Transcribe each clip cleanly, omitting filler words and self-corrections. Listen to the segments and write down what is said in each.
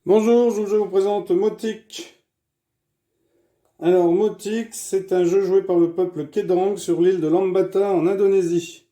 Bonjour, je vous présente Motic. Alors, Motic, c'est un jeu joué par le peuple Kedang sur l'île de Lambata en Indonésie.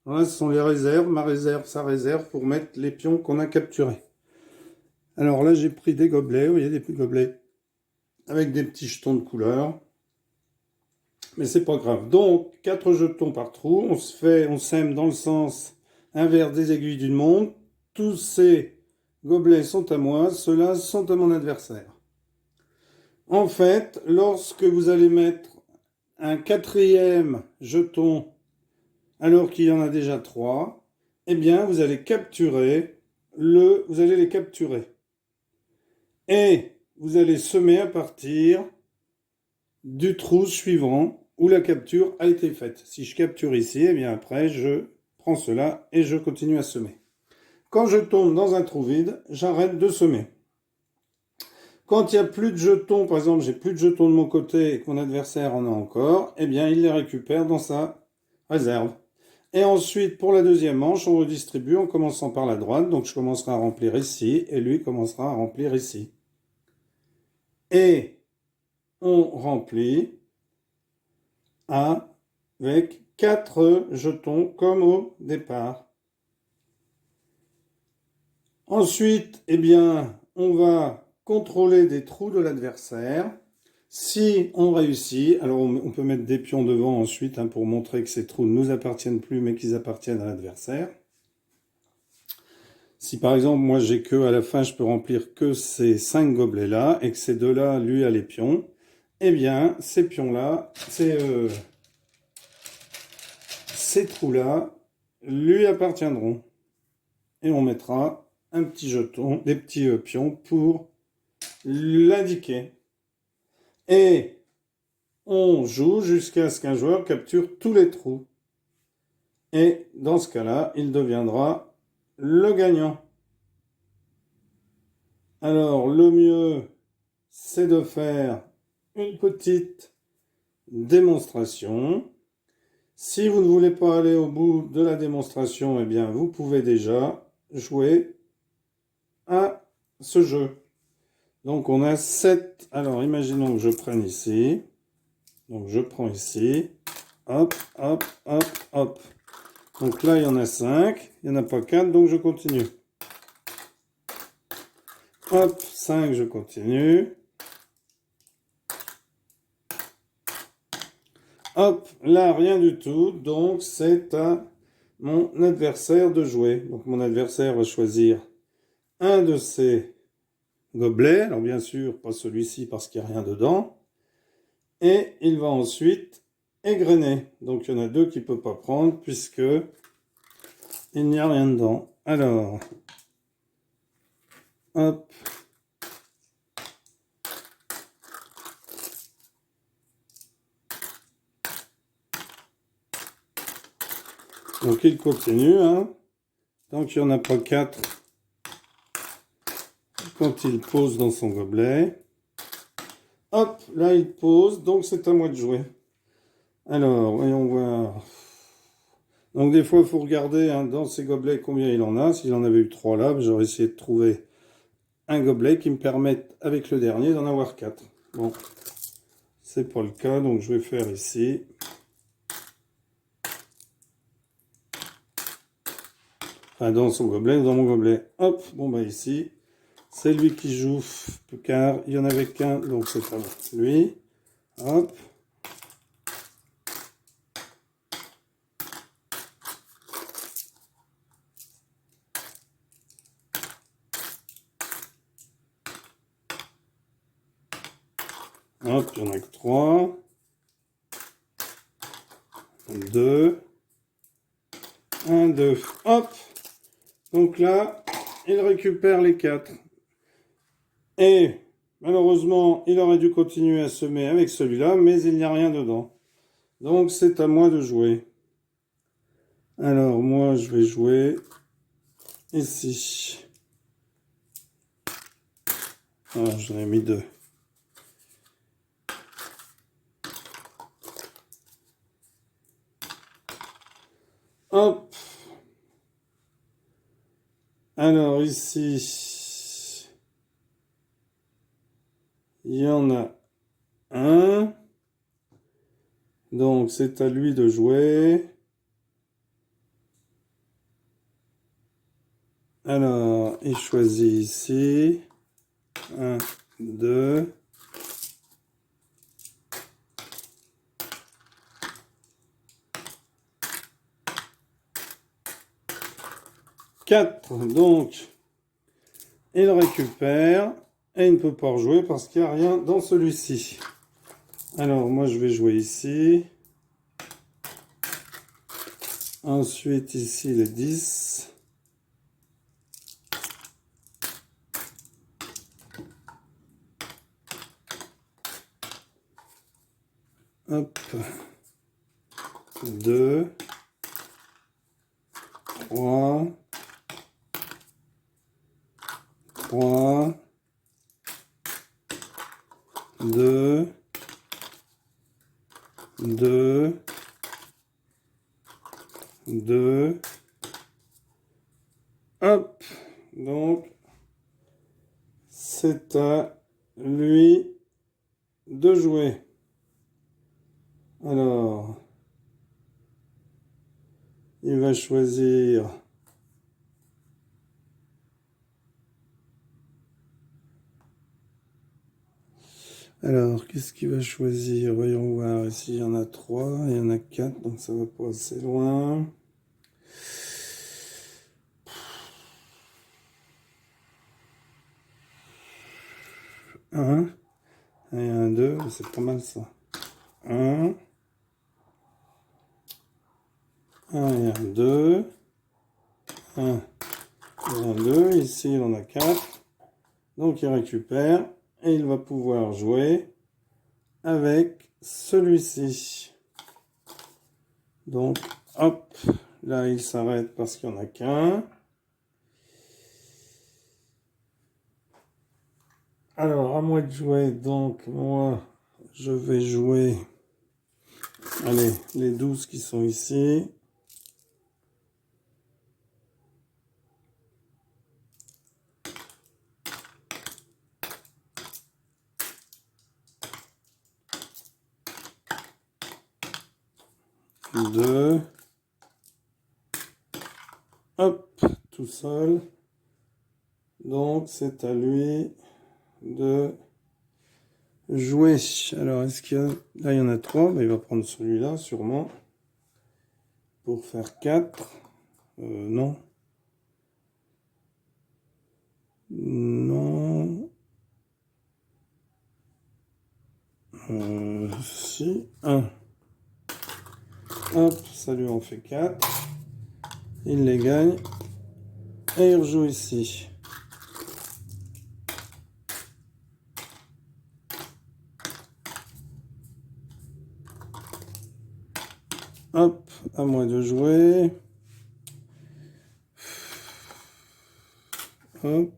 Voilà, ce sont les réserves, ma réserve, sa réserve, pour mettre les pions qu'on a capturés. Alors là, j'ai pris des gobelets, vous voyez, des petits gobelets avec des petits jetons de couleur. Mais c'est pas grave. Donc, 4 jetons par trou, on sème dans le sens inverse des aiguilles d'une montre. Tous ces gobelets sont à moi, ceux-là sont à mon adversaire. En fait, lorsque vous allez mettre un quatrième jeton alors qu'il y en a déjà trois, eh bien, vous allez les capturer. Et vous allez semer à partir du trou suivant où la capture a été faite. Si je capture ici, eh bien après, je prends cela et je continue à semer. Quand je tombe dans un trou vide, j'arrête de semer. Quand il n'y a plus de jetons, par exemple, j'ai plus de jetons de mon côté et que mon adversaire en a encore, eh bien, il les récupère dans sa réserve. Et ensuite, pour la deuxième manche, on redistribue en commençant par la droite. Donc, je commencerai à remplir ici et lui commencera à remplir ici. Et on remplit avec 4 jetons comme au départ. Ensuite, eh bien, on va contrôler des trous de l'adversaire. Si on réussit, alors on peut mettre des pions devant ensuite pour montrer que ces trous ne nous appartiennent plus mais qu'ils appartiennent à l'adversaire. Si par exemple moi j'ai que à la fin je peux remplir que ces 5 gobelets là et que ces deux là lui a les pions, eh bien ces pions là, ces trous là lui appartiendront. Et on mettra un petit jeton, des petits pions pour l'indiquer. Et on joue jusqu'à ce qu'un joueur capture tous les trous. Et dans ce cas-là, il deviendra le gagnant. Alors, le mieux, c'est de faire une petite démonstration. Si vous ne voulez pas aller au bout de la démonstration, eh bien, vous pouvez déjà jouer à ce jeu. Donc, on a 7. Alors, imaginons que je prenne ici. Donc, je prends ici. Hop, hop, hop, hop. Donc là, il y en a 5. Il n'y en a pas 4, donc je continue. Hop, 5, je continue. Hop, là, rien du tout. Donc, c'est à mon adversaire de jouer. Donc, mon adversaire va choisir un de ces gobelets. Alors, bien sûr, pas celui-ci parce qu'il n'y a rien dedans. Et il va ensuite égrener. Donc, il y en a 2 qu'il ne peut pas prendre puisque il n'y a rien dedans. Alors, hop. Donc, il continue, Tant qu'il n'y en a pas 4, quand il pose dans son gobelet. Hop, là il pose, donc c'est à moi de jouer. Alors, voyons voir. Donc des fois, il faut regarder dans ces gobelets combien il en a. S'il en avait eu 3 là, j'aurais essayé de trouver un gobelet qui me permette, avec le dernier, d'en avoir 4. Bon, c'est pas le cas, donc je vais faire ici. Enfin, dans son gobelet, dans mon gobelet. Hop, bon bah ici, c'est lui qui joue, car il n'y en avait qu'un, donc c'est pas lui. Hop. Hop, il n'y en a que 3. 2. 1, 2. Hop. Donc là, il récupère les 4. Et malheureusement, il aurait dû continuer à semer avec celui-là, mais il n'y a rien dedans. Donc c'est à moi de jouer. Alors moi, je vais jouer ici. Ah, j'en ai mis 2. Hop. Alors ici, Il y en a un. Donc, c'est à lui de jouer. Alors, il choisit ici. 1, 2. 4. Donc, il récupère. Et il ne peut pas rejouer parce qu'il n'y a rien dans celui-ci. Alors, moi, je vais jouer ici. Ensuite, ici, les 10. Hop. 2. 3. 3. 2. 2. 2. Hop. Donc, c'est à lui de jouer. Alors, il va choisir. Alors, qu'est-ce qu'il va choisir? Voyons voir. Ici, il y en a 3, il y en a 4, donc ça va pas assez loin. Un et un 2, c'est pas mal ça. Un et un 2. Un et un 2. Ici, il en a 4. Donc, il récupère et il va pouvoir jouer avec celui-ci. Donc, hop, là, il s'arrête parce qu'il n'y en a qu'un. Alors, à moi de jouer, donc, moi, je vais jouer, allez, les 12 qui sont ici. Deux. Hop, tout seul. Donc, c'est à lui de jouer. Alors, est-ce qu'il y a... Là, il y en a 3. Il va prendre celui-là, sûrement. Pour faire 4. Non. Non. Si. 1. Hop, ça lui en fait 4. Il les gagne. Et il rejoue ici. Hop, à moi de jouer. Hop.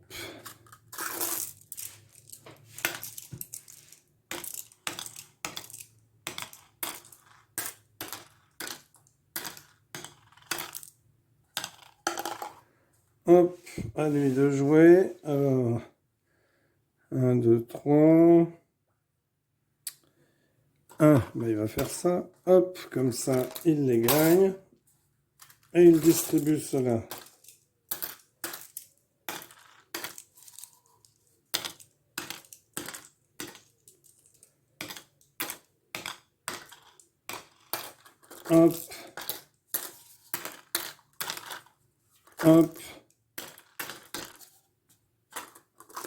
Hop, à lui de jouer. Alors, 1, 2, 3. 1, il va faire ça. Hop, comme ça, il les gagne. Et il distribue cela. Hop. Hop.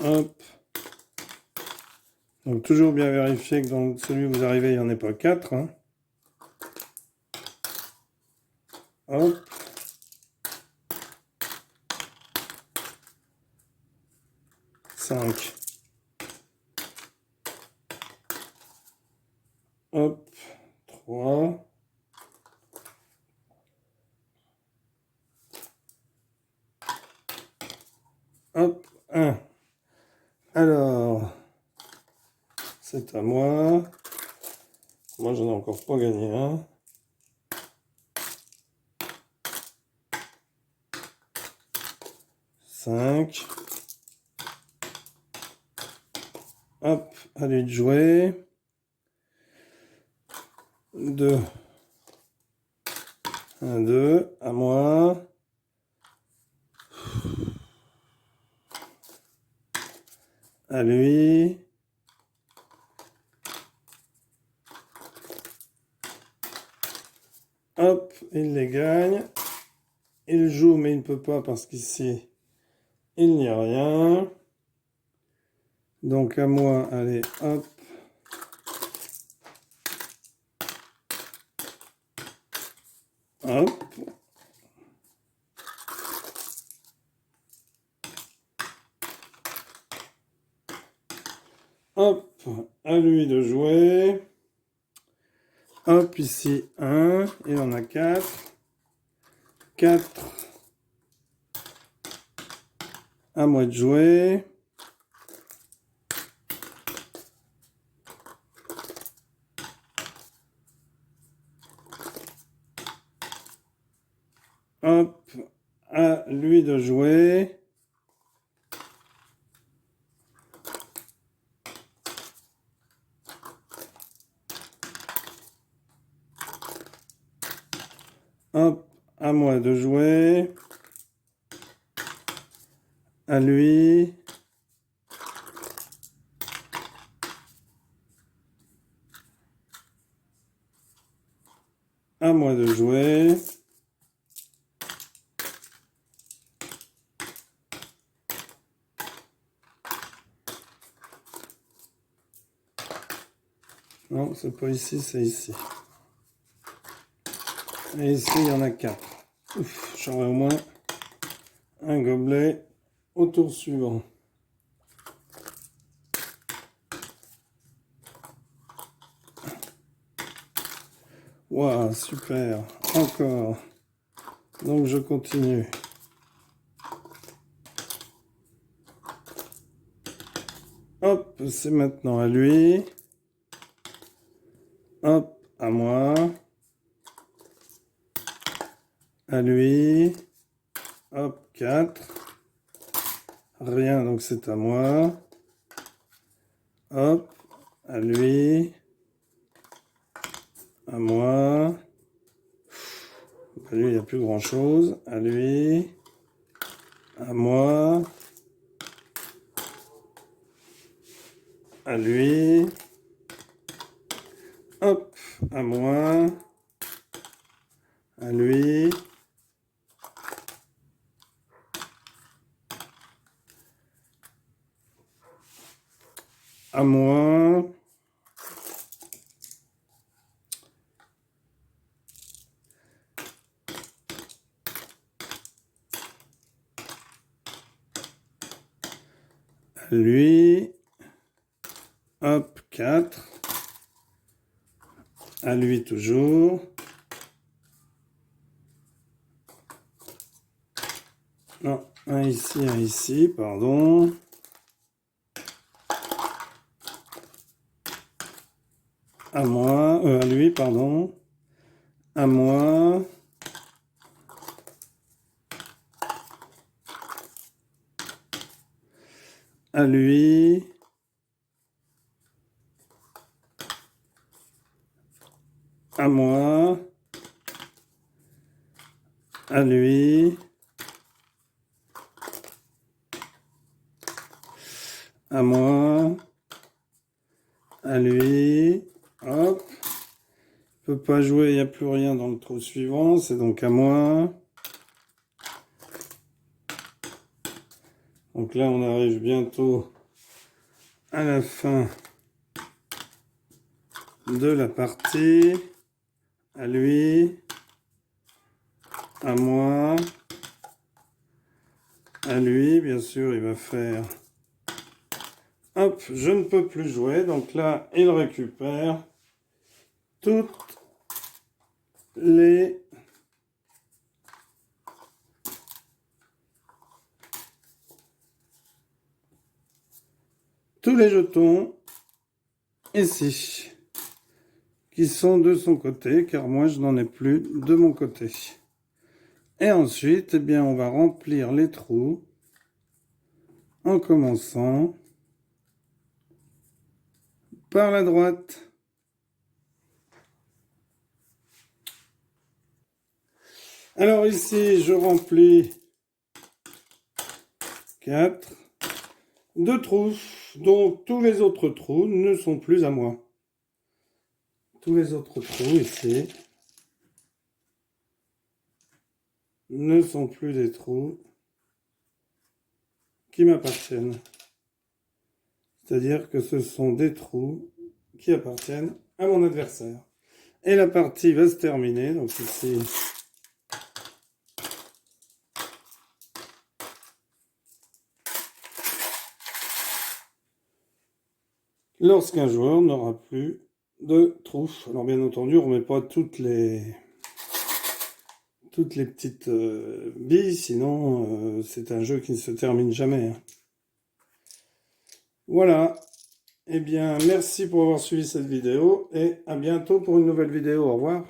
Hop. Donc toujours bien vérifier que dans celui où vous arrivez, il n'y en ait pas 4. Hein. Hop. Cinq. Hop. 3. Hop. 1. Alors, c'est à moi. Moi, j'en ai encore pas gagné un. Cinq. Hop, à lui de jouer. 2. 1, 2, à moi. À lui. Hop, il les gagne. Il joue, mais il ne peut pas parce qu'ici, il n'y a rien. Donc à moi, allez, hop. Hop. Hop, à lui de jouer. Hop, ici, 1. Il en a 4. 4. À moi de jouer. Hop, à lui de jouer. Hop, à moi de jouer. À lui. À moi de jouer. Non, c'est pas ici, c'est ici. Et ici, il y en a 4. Ouf, j'aurai au moins un gobelet au tour suivant. Waouh, super. Encore. Donc, je continue. Hop, c'est maintenant à lui. Hop, à moi. À lui. Hop, 4. Rien, donc c'est à moi. Hop, à lui. À moi. À lui, il n'y a plus grand chose. À lui. À moi. À lui. Hop, à moi. À lui. À moi. À lui. Hop, 4. À lui toujours. Non, un ici, pardon. À moi, à lui, pardon. À moi. À lui. À moi. À lui. À moi. À lui. Hop. Je peux pas jouer, il n'y a plus rien dans le trou suivant, c'est donc à moi. Donc là, on arrive bientôt à la fin de la partie. À lui. À moi. À lui, bien sûr, il va faire... Hop, je ne peux plus jouer. Donc là, il récupère toutes les... tous les jetons ici, qui sont de son côté, car moi, je n'en ai plus de mon côté. Et ensuite, eh bien, on va remplir les trous en commençant par la droite. Alors ici, je remplis 4, 2 trous, donc tous les autres trous ne sont plus à moi. Tous les autres trous ici ne sont plus des trous qui m'appartiennent. C'est-à-dire que ce sont des trous qui appartiennent à mon adversaire. Et la partie va se terminer, donc ici... lorsqu'un joueur n'aura plus de trous. Alors bien entendu, on ne met pas toutes les petites billes, sinon c'est un jeu qui ne se termine jamais. Hein. Voilà. Eh bien, merci pour avoir suivi cette vidéo et à bientôt pour une nouvelle vidéo. Au revoir.